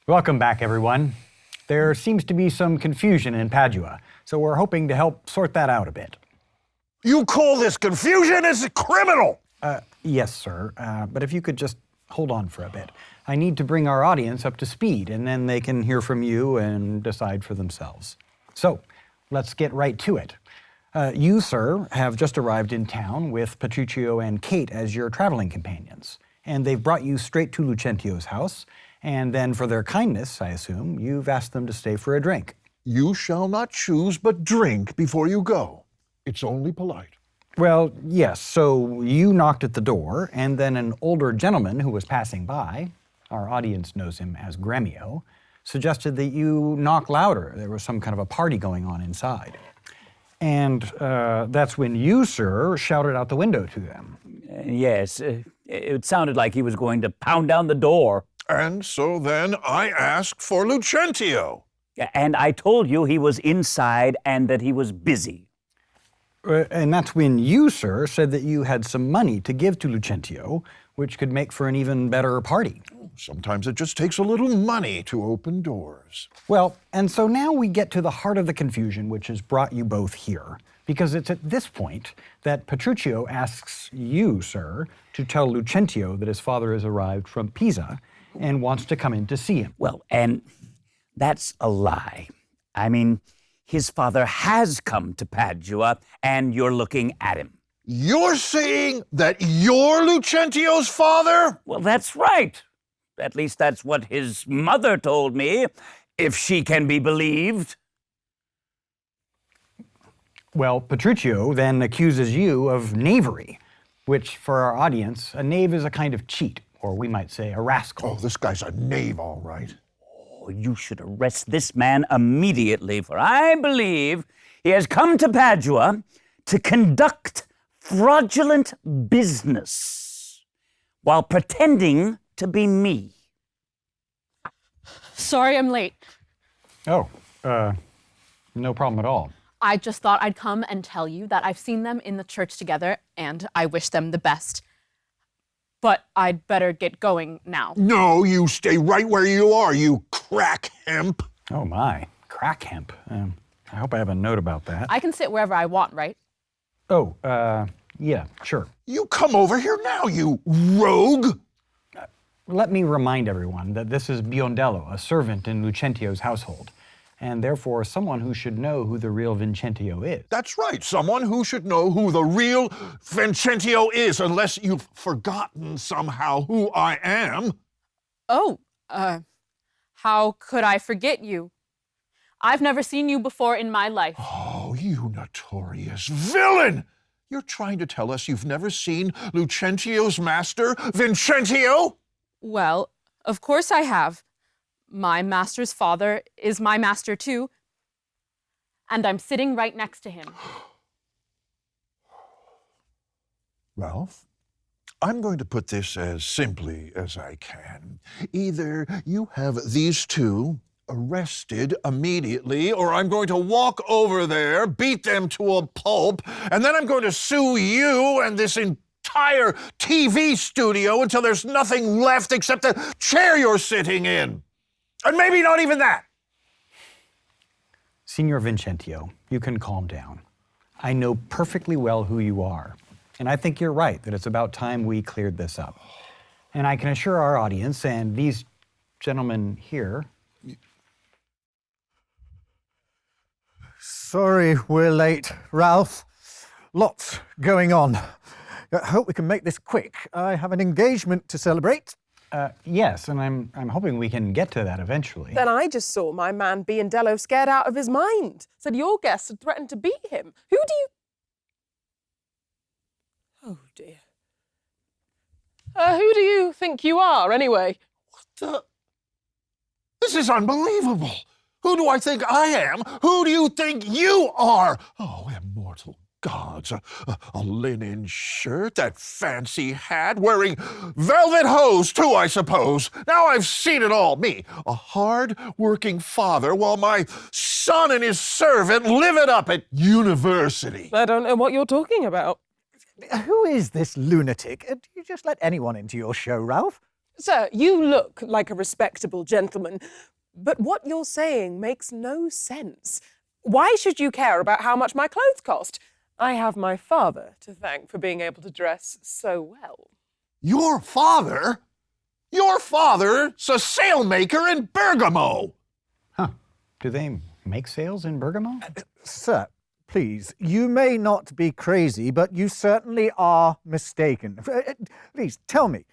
Welcome back, everyone. There seems to be some confusion in Padua, so we're hoping to help sort that out a bit. You call this confusion? It's criminal! Yes, sir. But if you could just hold on for a bit. I need to bring our audience up to speed, and then they can hear from you and decide for themselves. So, let's get right to it. You, sir, have just arrived in town with Petruchio and Kate as your traveling companions, and they've brought you straight to Vincentio's house, and then for their kindness, I assume, you've asked them to stay for a drink. You shall not choose but drink before you go. It's only polite. Well, yes, so you knocked at the door, and then an older gentleman who was passing by, our audience knows him as Gremio, suggested that you knock louder. There was some kind of a party going on inside. And that's when you, sir, shouted out the window to them. Yes, it sounded like he was going to pound down the door. And so then I asked for Vincentio. And I told you he was inside and that he was busy. And that's when you, sir, said that you had some money to give to Vincentio, which could make for an even better party. Sometimes it just takes a little money to open doors. Well, and so now we get to the heart of the confusion which has brought you both here. Because it's at this point that Petruchio asks you, sir, to tell Vincentio that his father has arrived from Pisa and wants to come in to see him. Well, and that's a lie. I mean, his father has come to Padua, and you're looking at him. You're saying that you're Vincentio's father? Well, that's right. At least that's what his mother told me, if she can be believed. Well, Petruchio then accuses you of knavery, which for our audience, a knave is a kind of cheat, or we might say a rascal. Oh, this guy's a knave, all right. Oh, you should arrest this man immediately, for I believe he has come to Padua to conduct fraudulent business while pretending to be me. Sorry I'm late. Oh, no problem at all. I just thought I'd come and tell you that I've seen them in the church together and I wish them the best. But I'd better get going now. No, you stay right where you are, you crack hemp. Oh my, crack hemp. I hope I have a note about that. I can sit wherever I want, right? Oh, yeah, sure. You come over here now, you rogue. Let me remind everyone that this is Biondello, a servant in Vincentio's household, and therefore someone who should know who the real Vincentio is. That's right, someone who should know who the real Vincentio is, unless you've forgotten somehow who I am. Oh, how could I forget you? I've never seen you before in my life. Oh, you notorious villain! You're trying to tell us you've never seen Vincentio's master, Vincentio? Well, of course I have. My master's father is my master too, and I'm sitting right next to him. Ralph, I'm going to put this as simply as I can. Either you have these two arrested immediately, or I'm going to walk over there, beat them to a pulp, and then I'm going to sue you and this entire TV studio until there's nothing left except the chair you're sitting in. And maybe not even that. Signor Vincentio, you can calm down. I know perfectly well who you are, and I think you're right that it's about time we cleared this up. And I can assure our audience and these gentlemen here. Sorry we're late, Ralph. Lots going on. I hope we can make this quick. I have an engagement to celebrate. Yes, and I'm hoping we can get to that eventually. Then I just saw my man Biondello scared out of his mind. Said your guest had threatened to beat him. Who do you... Oh, dear. Who do you think you are, anyway? This is unbelievable. Who do I think I am? Who do you think you are? Oh, immortal gods. A linen shirt, that fancy hat, wearing velvet hose, too, I suppose. Now I've seen it all. Me, a hard-working father, while my son and his servant live it up at university. I don't know what you're talking about. Who is this lunatic? Do you just let anyone into your show, Ralph? Sir, you look like a respectable gentleman, but what you're saying makes no sense. Why should you care about how much my clothes cost? I have my father to thank for being able to dress so well. Your father? Your father's a sailmaker in Bergamo. Huh. Do they make sails in Bergamo? Sir, please, you may not be crazy, but you certainly are mistaken. Please, tell me,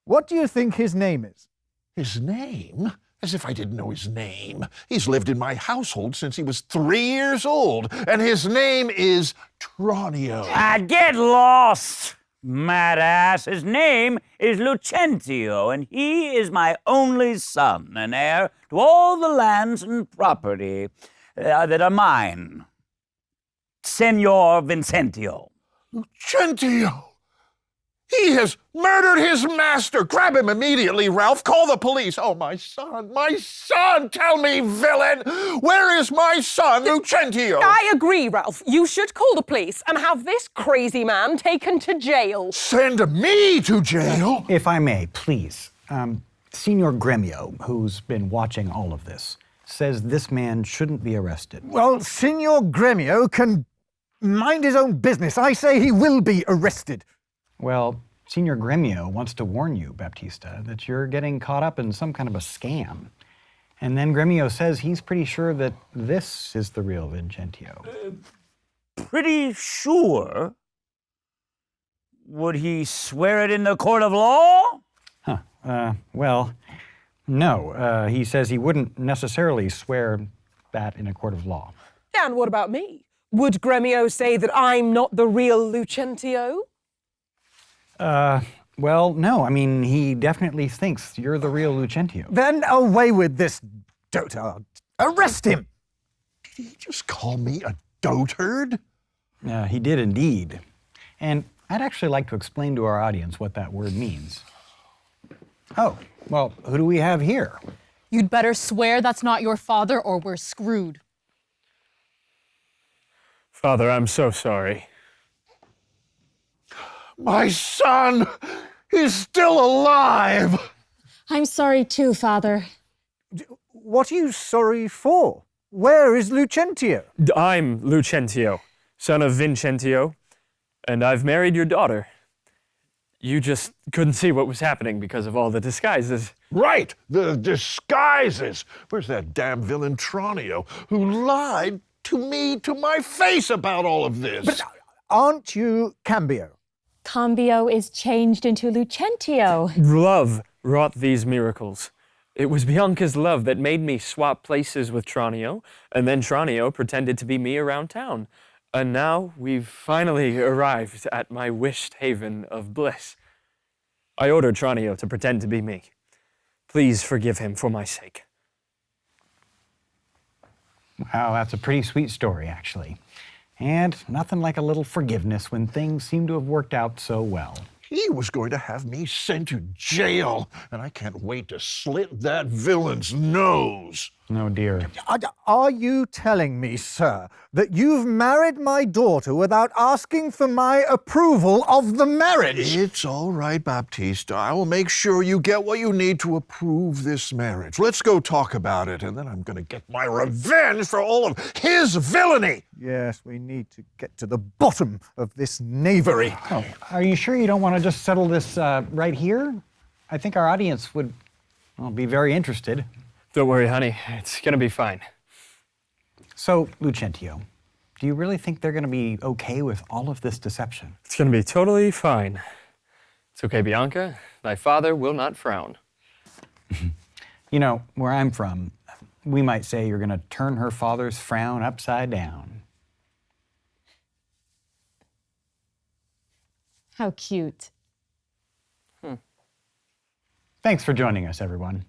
what do you think his name is? His name? As if I didn't know his name. He's lived in my household since he was 3 years old, and his name is Tranio. Get lost, mad ass. His name is Lucentio, and he is my only son and heir to all the lands and property that are mine. Senor Vincentio. Lucentio! He has murdered his master! Grab him immediately, Ralph! Call the police! Oh, my son! My son! Tell me, villain! Where is my son, Lucentio? I agree, Ralph. You should call the police and have this crazy man taken to jail. Send me to jail? If I may, please. Signor Gremio, who's been watching all of this, says this man shouldn't be arrested. Well, Signor Gremio can mind his own business. I say he will be arrested. Well, Signor Gremio wants to warn you, Baptista, that you're getting caught up in some kind of a scam. And then Gremio says he's pretty sure that this is the real Vincentio. Pretty sure? Would he swear it in the court of law? Well, no. He says he wouldn't necessarily swear that in a court of law. And what about me? Would Gremio say that I'm not the real Lucentio? Well, no. I mean, he definitely thinks you're the real Lucentio. Then away with this dotard. Arrest him! Did he just call me a dotard? He did indeed. And I'd actually like to explain to our audience what that word means. Oh, well, who do we have here? You'd better swear that's not your father or we're screwed. Father, I'm so sorry. My son is still alive! I'm sorry too, Father. What are you sorry for? Where is Lucentio? I'm Lucentio, son of Vincentio, and I've married your daughter. You just couldn't see what was happening because of all the disguises. Right, the disguises. Where's that damn villain Tranio who lied to me to my face about all of this? But aren't you Cambio? Cambio is changed into Lucentio. Love wrought these miracles. It was Bianca's love that made me swap places with Tranio, and then Tranio pretended to be me around town. And now we've finally arrived at my wished haven of bliss. I ordered Tranio to pretend to be me. Please forgive him for my sake. Wow, that's a pretty sweet story, actually. And nothing like a little forgiveness when things seem to have worked out so well. He was going to have me sent to jail, and I can't wait to slit that villain's nose. No, dear. Are you telling me, sir, that you've married my daughter without asking for my approval of the marriage? It's all right, Baptista. I will make sure you get what you need to approve this marriage. Let's go talk about it, and then I'm going to get my revenge for all of his villainy. Yes, we need to get to the bottom of this knavery. Oh, are you sure you don't want to just settle this right here? I think our audience would be very interested. Don't worry, honey. It's gonna be fine. So, Lucentio, do you really think they're going to be okay with all of this deception? It's gonna be totally fine. It's okay, Bianca. Thy father will not frown. You know, where I'm from, we might say you're going to turn her father's frown upside down. How cute. Thanks for joining us, everyone.